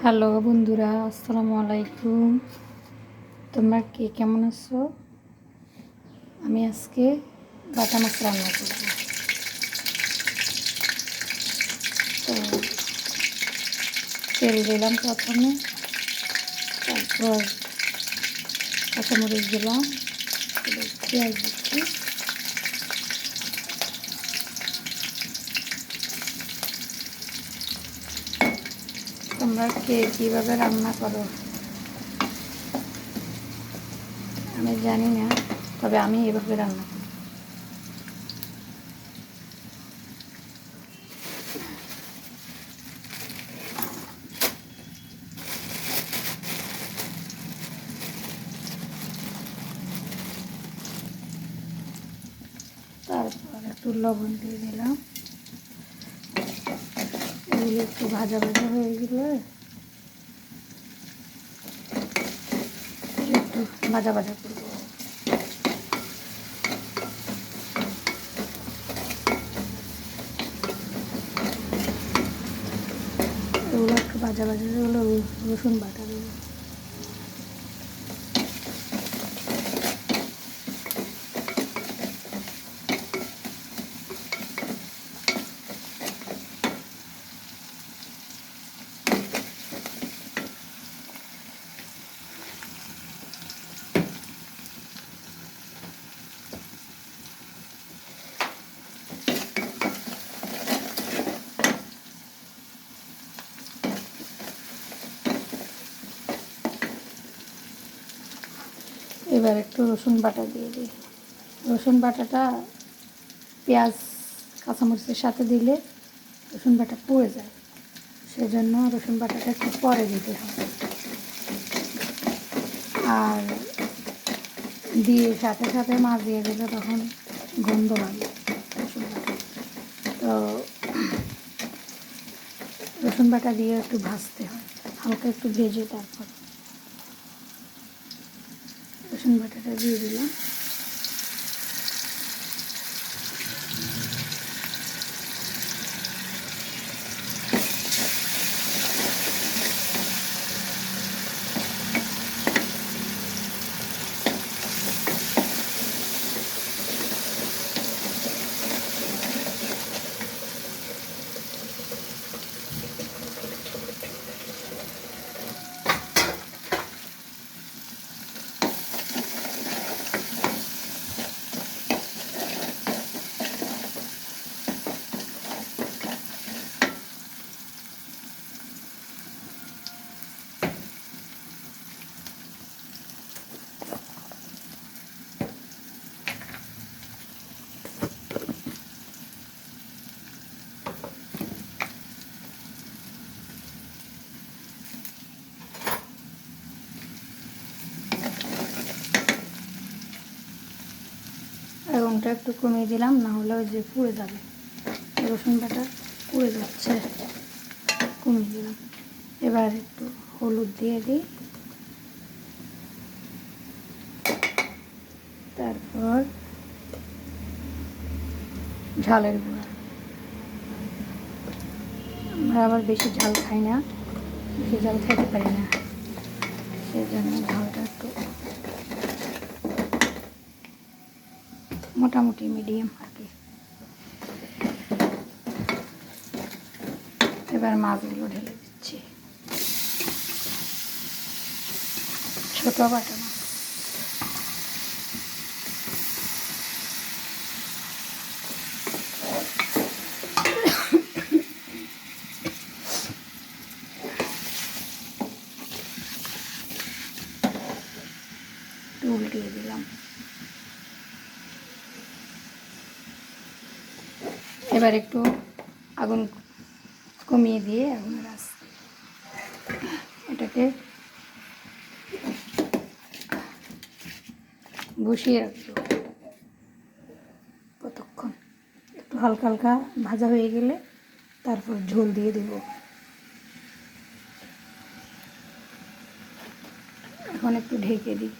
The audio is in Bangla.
হ্যালো বন্ধুরা, আসসালামু আলাইকুম। তোমরা কে কেমন আছো? আমি আজকে বাটা মাছ রান্না করব। তো তেল দিলাম প্রথমে, তারপর কাঁচামরিচ দিলাম, পেঁয়াজ দিচ্ছি। তোমরা কে কীভাবে রান্না করো আমি জানি না, তবে আমি এভাবে রান্না করি। তারপর একটু লবণ দিয়ে দিলাম। এগুলো একটু ভাজা ভাজা হয়ে গেলে একটু ভাজা ভাজা করবো। এগুলো একটু ভাজা ভাজা হলে রসুন বাটা দেবো। এবার একটু রসুন বাটা দিয়ে দিই। রসুন বাটাটা পেঁয়াজ কাঁচামরিচের সাথে দিলে রসুন বাটা পুড়ে যায়, সেজন্য রসুন বাটাটা একটু পরে দিতে হবে। আর দিয়ে সাথে সাথে মাছ দিয়ে দিলে তখন গন্ধ লাগে রসুন বাটা। তো রসুন বাটা দিয়ে একটু ভাজতে হয়, হালকা একটু ভেজে তারপর রসুন বাটাটা দিয়ে দিলাম। আগুনটা একটু কমিয়ে দিলাম, না হলে ওই যে পুড়ে যাবে, রসুন বাটা পুড়ে যাচ্ছে। কমিয়ে দিলাম। এবার একটু হলুদ দিয়ে দিই, তারপর ঝালের গুঁড়া। আমরা আবার বেশি ঝাল খাই না, বেশি ঝাল খাইতে পারি না, সেজন্য ঝালটা একটু মোটামুটি মিডিয়াম আর কি। এবার মাছগুলো ঢেলে দিচ্ছি। ছোটো বাটা মাছ। উল্টিয়ে দিলাম। এবার একটু আগুন কমিয়ে দিয়ে আগুনের আঁচ এটাকে বসিয়ে রাখবো কতক্ষণ। একটু হালকা হালকা ভাজা হয়ে গেলে তারপর ঝোল দিয়ে দেব। এখন একটু ঢেকে দিই।